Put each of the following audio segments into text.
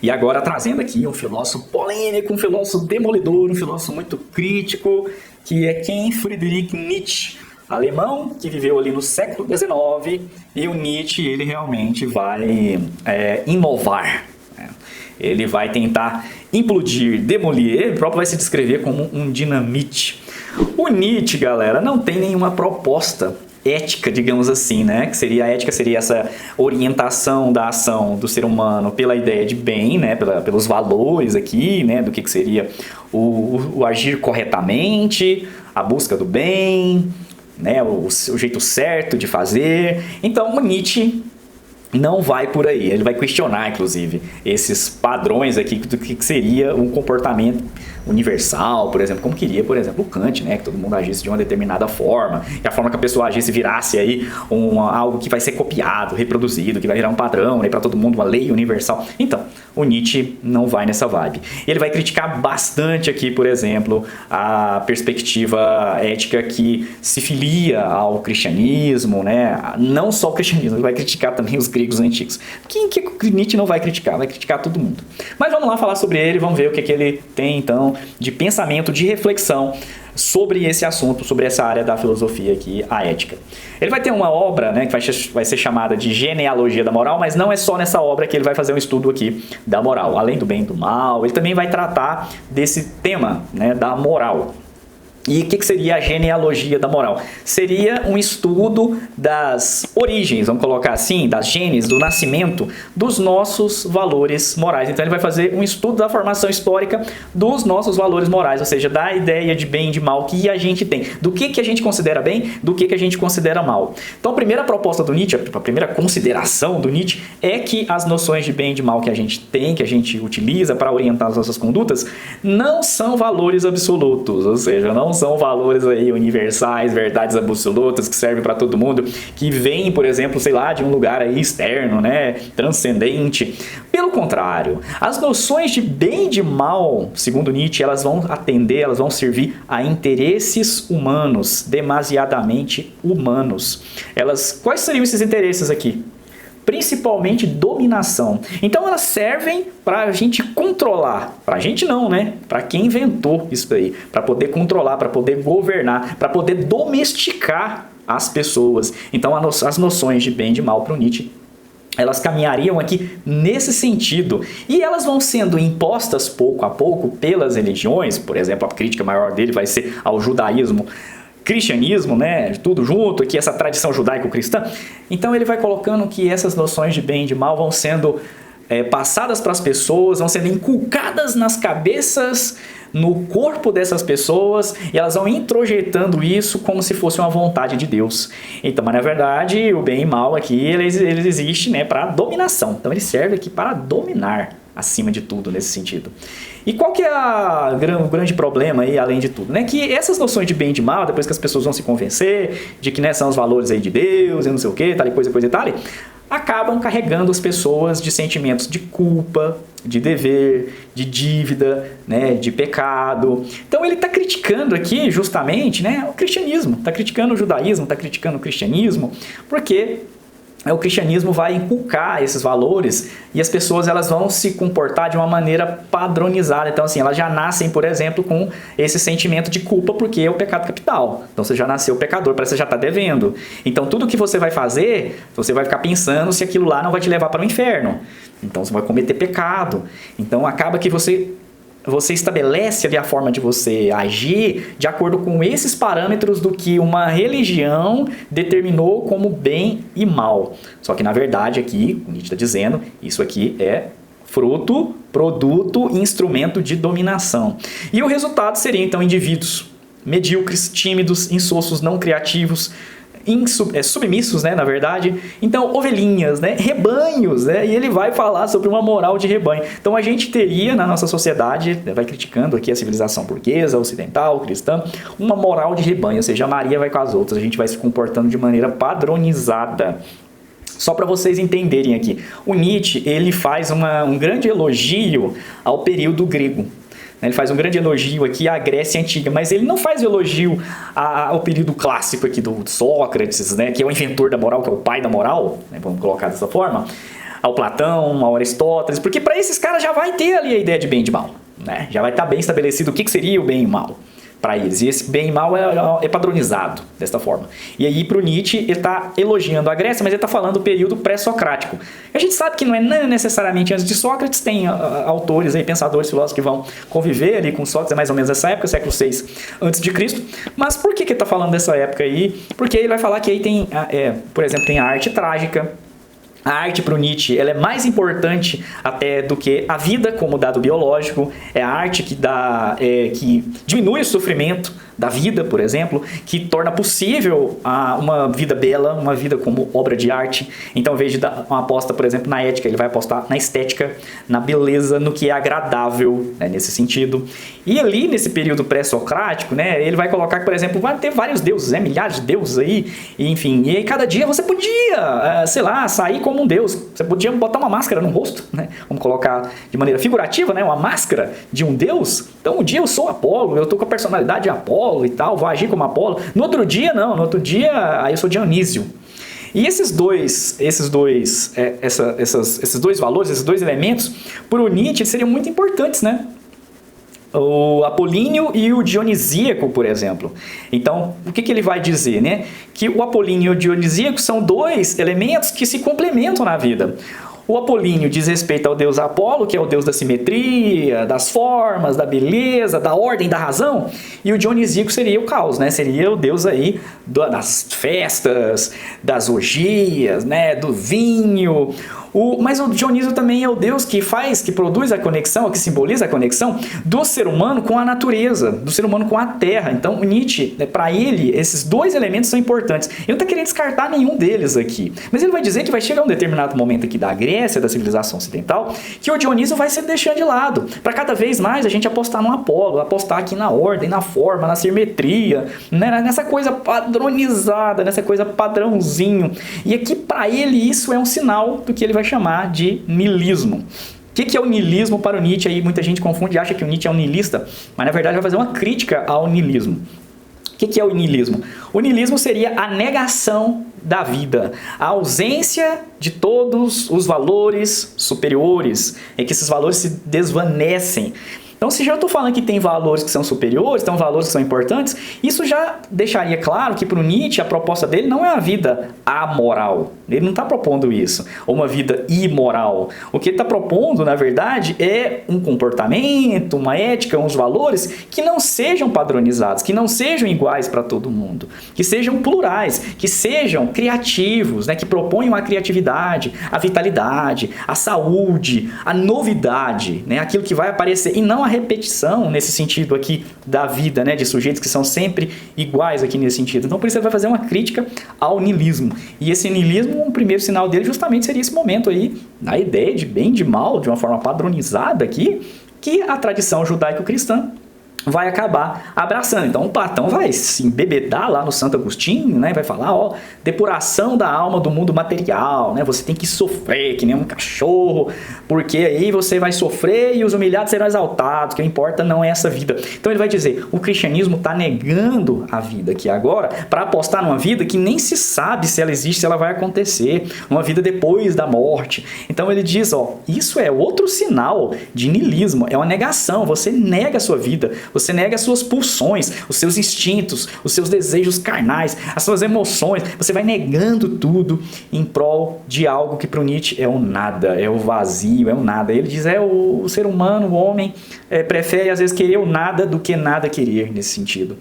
E agora trazendo aqui um filósofo polêmico, um filósofo demolidor, um filósofo muito crítico, que é quem? Friedrich Nietzsche, alemão, que viveu ali no século XIX, e o Nietzsche, ele realmente vai inovar, né? Ele vai tentar implodir, demolir, ele próprio vai se descrever como um dinamite. O Nietzsche, galera, não tem nenhuma proposta ética, digamos assim, né? Que seria a ética, seria essa orientação da ação do ser humano pela ideia de bem, né? Pelos valores aqui, né? Do que seria o agir corretamente, a busca do bem, né? O jeito certo de fazer. Então, o Nietzsche não vai por aí, ele vai questionar, inclusive, esses padrões aqui do que seria um comportamento universal, por exemplo, como queria, por exemplo, o Kant, né, que todo mundo agisse de uma determinada forma, que a forma que a pessoa agisse virasse aí algo que vai ser copiado, reproduzido, que vai virar um padrão, né, para todo mundo, uma lei universal. Então, o Nietzsche não vai nessa vibe. Ele vai criticar bastante aqui, por exemplo, a perspectiva ética que se filia ao cristianismo, né, não só o cristianismo, ele vai criticar também os gregos antigos. Quem que Nietzsche não vai criticar? Vai criticar todo mundo. Mas vamos lá falar sobre ele, vamos ver o que ele tem, então, de pensamento, de reflexão sobre esse assunto, sobre essa área da filosofia aqui, a ética. Ele vai ter uma obra, né, que vai ser chamada de Genealogia da Moral, mas não é só nessa obra que ele vai fazer um estudo aqui da moral. Além do bem e do mal, ele também vai tratar desse tema, né, da moral. E o que seria a genealogia da moral? Seria um estudo das origens, vamos colocar assim, das genes, do nascimento dos nossos valores morais. Então ele vai fazer um estudo da formação histórica dos nossos valores morais, ou seja, da ideia de bem e de mal que a gente tem. Do que a gente considera bem, do que a gente considera mal. Então a primeira proposta do Nietzsche, a primeira consideração do Nietzsche é que as noções de bem e de mal que a gente tem, que a gente utiliza para orientar as nossas condutas, não são valores absolutos, ou seja, não são valores aí universais, verdades absolutas que servem para todo mundo, que vêm, por exemplo, sei lá, de um lugar aí externo, né, transcendente. Pelo contrário, as noções de bem e de mal, segundo Nietzsche, elas vão atender, elas vão servir a interesses humanos, demasiadamente humanos. Quais seriam esses interesses aqui? Principalmente dominação. Então elas servem para a gente controlar. Para a gente não, né? Para quem inventou isso aí. Para poder controlar, para poder governar, para poder domesticar as pessoas. Então as noções de bem e de mal para o Nietzsche, elas caminhariam aqui nesse sentido. E elas vão sendo impostas pouco a pouco pelas religiões. Por exemplo, a crítica maior dele vai ser ao judaísmo, cristianismo, né, tudo junto, aqui essa tradição judaico-cristã. Então ele vai colocando que essas noções de bem e de mal vão sendo passadas para as pessoas, vão sendo inculcadas nas cabeças, no corpo dessas pessoas, e elas vão introjetando isso como se fosse uma vontade de Deus. Então, mas na verdade, o bem e mal aqui, ele existe, né, para dominação. Então ele serve aqui para dominar, acima de tudo, nesse sentido. E qual que é o grande problema aí, além de tudo? Né? Que essas noções de bem e de mal, depois que as pessoas vão se convencer de que, né, são os valores aí de Deus e não sei o que, tal e coisa e tal, acabam carregando as pessoas de sentimentos de culpa, de dever, de dívida, né, de pecado. Então ele está criticando aqui justamente, né, o cristianismo, está criticando o judaísmo, está criticando o cristianismo, porque o cristianismo vai inculcar esses valores e as pessoas elas vão se comportar de uma maneira padronizada. Então, assim, elas já nascem, por exemplo, com esse sentimento de culpa porque é o pecado capital. Então, você já nasceu pecador, parece que você já está devendo. Então, tudo que você vai fazer, você vai ficar pensando se aquilo lá não vai te levar para o inferno. Então, você vai cometer pecado. Então, acaba que você estabelece ali a forma de você agir de acordo com esses parâmetros do que uma religião determinou como bem e mal. Só que, na verdade, aqui, o Nietzsche está dizendo, isso aqui é fruto, produto, instrumento de dominação. E o resultado seria, então, indivíduos medíocres, tímidos, insossos, não criativos, submissos, né, na verdade. Então, ovelhinhas, né, rebanhos, né, e ele vai falar sobre uma moral de rebanho. Então, a gente teria na nossa sociedade, vai criticando aqui a civilização burguesa, ocidental, cristã, uma moral de rebanho, ou seja, a Maria vai com as outras, a gente vai se comportando de maneira padronizada. Só para vocês entenderem aqui, o Nietzsche, ele faz um grande elogio ao período grego. Ele faz um grande elogio aqui à Grécia Antiga, mas ele não faz elogio ao período clássico aqui do Sócrates, né, que é o inventor da moral, que é o pai da moral, né, vamos colocar dessa forma. ao Platão, ao Aristóteles, porque para esses caras já vai ter ali a ideia de bem e de mal, né? Já vai estar bem estabelecido o que seria o bem e o mal para eles. E esse bem e mal é padronizado desta forma. E aí, para o Nietzsche, ele está elogiando a Grécia, mas ele está falando do período pré-socrático. A gente sabe que não é necessariamente antes de Sócrates, tem autores, aí, pensadores, filósofos que vão conviver ali com Sócrates, é mais ou menos essa época, século VI a.C. Mas por que ele está falando dessa época aí? Porque ele vai falar que aí tem, por exemplo, tem a arte trágica. A arte para o Nietzsche ela é mais importante até do que a vida como dado biológico. É a arte que diminui o sofrimento da vida, por exemplo, que torna possível uma vida bela, uma vida como obra de arte. Então, ao invés de dar uma aposta, por exemplo, na ética, ele vai apostar na estética, na beleza, no que é agradável, né, nesse sentido. E ali, nesse período pré-socrático, né, ele vai colocar que, por exemplo, vai ter vários deuses, milhares de deuses aí, e, enfim. E aí, cada dia você podia, sei lá, sair como um deus. Você podia botar uma máscara no rosto, né? Vamos colocar de maneira figurativa, né, uma máscara de um deus. Então, um dia eu sou Apolo, eu tô com a personalidade de Apolo e tal, vou agir como Apolo. No outro dia, não. No outro dia, aí eu sou Dionísio. E esses dois valores, esses dois elementos, para o Nietzsche seriam muito importantes, né? O apolíneo e o dionisíaco, por exemplo. Então, o que ele vai dizer, né? Que o apolíneo e o dionisíaco são dois elementos que se complementam na vida. O apolíneo diz respeito ao deus Apolo, que é o deus da simetria, das formas, da beleza, da ordem, da razão. E o dionisíaco seria o caos, né? Seria o deus aí das festas, das orgias, né? Do vinho. Mas o Dionísio também é o deus que produz a conexão, que simboliza a conexão do ser humano com a natureza, do ser humano com a terra. Então, Nietzsche, para ele, esses dois elementos são importantes. Ele não está querendo descartar nenhum deles aqui. Mas ele vai dizer que vai chegar um determinado momento aqui da Grécia, da civilização ocidental, que o Dionísio vai ser deixando de lado. Para cada vez mais a gente apostar no Apolo, apostar aqui na ordem, na forma, na simetria, né? Nessa coisa padronizada, nessa coisa padrãozinho. E aqui, para ele, isso é um sinal do que ele vai chamar de niilismo. O que é o niilismo para o Nietzsche? Aí muita gente confunde e acha que o Nietzsche é um niilista, mas na verdade vai fazer uma crítica ao niilismo. O que é o niilismo? O niilismo seria a negação da vida, a ausência de todos os valores superiores, é que esses valores se desvanecem. Então, se já estou falando que tem valores que são superiores, tem valores que são importantes, isso já deixaria claro que para o Nietzsche a proposta dele não é uma vida amoral. Ele não está propondo isso, ou uma vida imoral. O que ele está propondo, na verdade, é um comportamento, uma ética, uns valores que não sejam padronizados, que não sejam iguais para todo mundo, que sejam plurais, que sejam criativos, né, que proponham a criatividade, a vitalidade, a saúde, a novidade, né, aquilo que vai aparecer, e não a repetição nesse sentido aqui da vida, né, de sujeitos que são sempre iguais aqui nesse sentido. Então, por isso ele vai fazer uma crítica ao niilismo. E esse niilismo, um primeiro sinal dele justamente seria esse momento aí, a ideia de bem e de mal, de uma forma padronizada aqui, que a tradição judaico-cristã vai acabar abraçando. Então, o Platão vai se embebedar lá no Santo Agostinho, né? Vai falar, depuração da alma do mundo material, né? Você tem que sofrer que nem um cachorro, porque aí você vai sofrer e os humilhados serão exaltados, o que importa não é essa vida. Então, ele vai dizer, o cristianismo está negando a vida aqui agora para apostar numa vida que nem se sabe se ela existe, se ela vai acontecer, uma vida depois da morte. Então, ele diz, isso é outro sinal de niilismo, é uma negação, você nega a sua vida, você nega as suas pulsões, os seus instintos, os seus desejos carnais, as suas emoções. Você vai negando tudo em prol de algo que para o Nietzsche é o nada, é o vazio, é o nada. Ele diz, o ser humano, o homem, prefere às vezes querer o nada do que nada querer nesse sentido.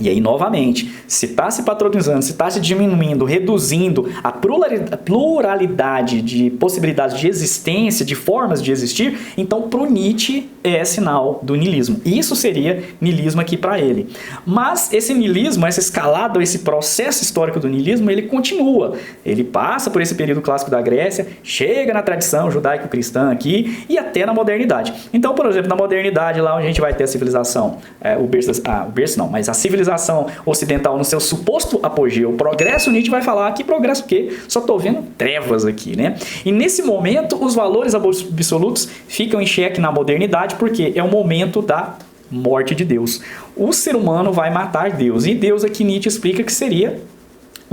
E aí, novamente, se está se patronizando, se está se diminuindo, reduzindo a pluralidade de possibilidades de existência, de formas de existir, então para o Nietzsche é sinal do niilismo. Isso seria niilismo aqui para ele. Mas esse niilismo, essa escalada, esse processo histórico do niilismo, ele continua. Ele passa por esse período clássico da Grécia, chega na tradição judaico-cristã aqui e até na modernidade. Então, por exemplo, na modernidade, lá onde a gente vai ter a civilização, mas a civilização ocidental no seu suposto apogeu, o progresso, Nietzsche vai falar que progresso o quê? Só estou vendo trevas aqui, né? E nesse momento, os valores absolutos ficam em xeque na modernidade, porque é o momento da morte de Deus. O ser humano vai matar Deus, e Deus aqui Nietzsche explica que seria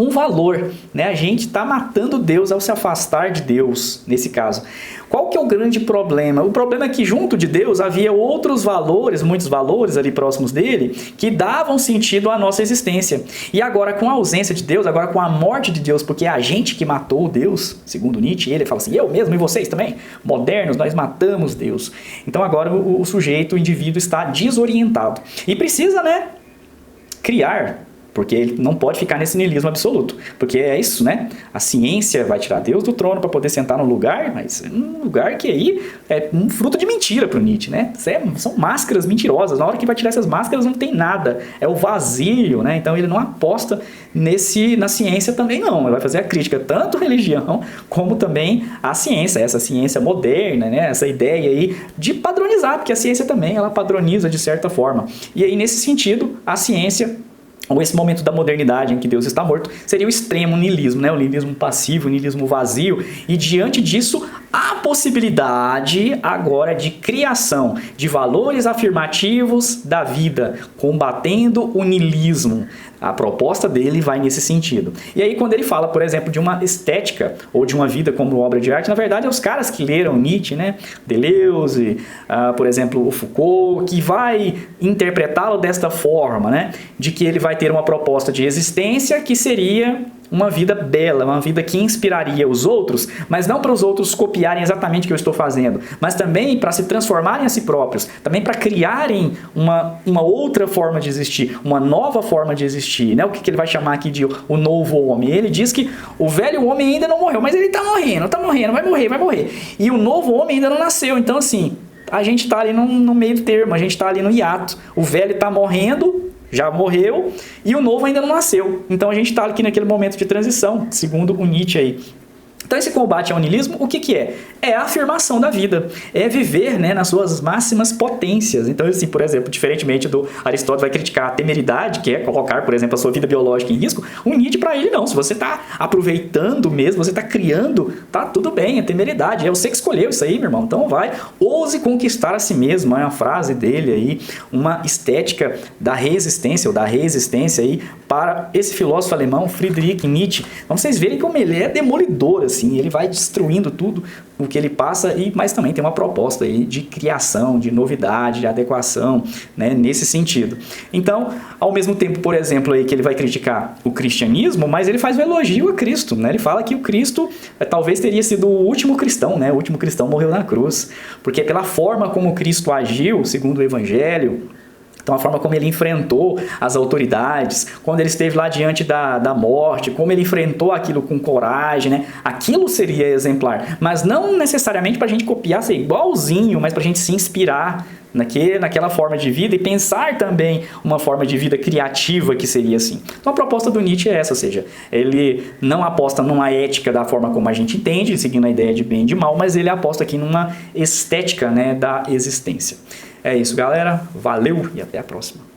um valor, né? A gente está matando Deus ao se afastar de Deus, nesse caso. Qual que é o grande problema? O problema é que junto de Deus havia outros valores, muitos valores ali próximos dele, que davam sentido à nossa existência. E agora com a ausência de Deus, agora com a morte de Deus, porque é a gente que matou Deus, segundo Nietzsche, ele fala assim, eu mesmo e vocês também, modernos, nós matamos Deus. Então agora o sujeito, o indivíduo está desorientado. E precisa, né, criar, porque ele não pode ficar nesse niilismo absoluto. Porque é isso, né? A ciência vai tirar Deus do trono para poder sentar num lugar, mas um lugar que aí é um fruto de mentira para o Nietzsche, né? São máscaras mentirosas. Na hora que vai tirar essas máscaras não tem nada. É o vazio, né? Então ele não aposta na ciência também não. Ele vai fazer a crítica tanto à religião como também à ciência. Essa ciência moderna, né? Essa ideia aí de padronizar, porque a ciência também ela padroniza de certa forma. E aí nesse sentido, a ciência, ou esse momento da modernidade em que Deus está morto, seria o extremo niilismo, né? O niilismo passivo, o niilismo vazio, e diante disso, a possibilidade agora de criação de valores afirmativos da vida, combatendo o niilismo. A proposta dele vai nesse sentido. E aí quando ele fala, por exemplo, de uma estética ou de uma vida como obra de arte, na verdade é os caras que leram Nietzsche, né? Deleuze, por exemplo, o Foucault, que vai interpretá-lo desta forma, né? De que ele vai ter uma proposta de existência que seria uma vida bela, uma vida que inspiraria os outros, mas não para os outros copiarem exatamente o que eu estou fazendo, mas também para se transformarem a si próprios, também para criarem uma outra forma de existir, uma nova forma de existir, né? O que ele vai chamar aqui de o novo homem. Ele diz que o velho homem ainda não morreu, mas ele está morrendo, vai morrer. E o novo homem ainda não nasceu, então assim, a gente está ali no meio termo, a gente está ali no hiato. O velho está morrendo, já morreu, e o novo ainda não nasceu. Então a gente está aqui naquele momento de transição, segundo o Nietzsche aí. Então esse combate ao niilismo, o que é? É a afirmação da vida, é viver, né, nas suas máximas potências. Então, assim, por exemplo, diferentemente do Aristóteles vai criticar a temeridade, que é colocar, por exemplo, a sua vida biológica em risco, o Nietzsche para ele não, se você está aproveitando mesmo, você está criando, tá tudo bem, é temeridade, é você que escolheu isso aí, meu irmão, então vai, ouse conquistar a si mesmo, é uma frase dele aí, uma estética da resistência, ou da resistência aí, para esse filósofo alemão, Friedrich Nietzsche. Então vocês verem como ele é demolidor, assim, ele vai destruindo tudo o que ele passa, mas também tem uma proposta aí de criação, de novidade, de adequação, né, nesse sentido. Então, ao mesmo tempo, por exemplo, aí que ele vai criticar o cristianismo, mas ele faz um elogio a Cristo, né? Ele fala que o Cristo talvez teria sido o último cristão, né? O último cristão morreu na cruz, porque pela forma como Cristo agiu, segundo o Evangelho, então a forma como ele enfrentou as autoridades, quando ele esteve lá diante da morte, como ele enfrentou aquilo com coragem, né? Aquilo seria exemplar, mas não necessariamente para a gente copiar, ser igualzinho, mas para a gente se inspirar naquela forma de vida e pensar também uma forma de vida criativa que seria assim. Então a proposta do Nietzsche é essa, ou seja, ele não aposta numa ética da forma como a gente entende, seguindo a ideia de bem e de mal, mas ele aposta aqui numa estética, né, da existência. É isso, galera. Valeu e até a próxima.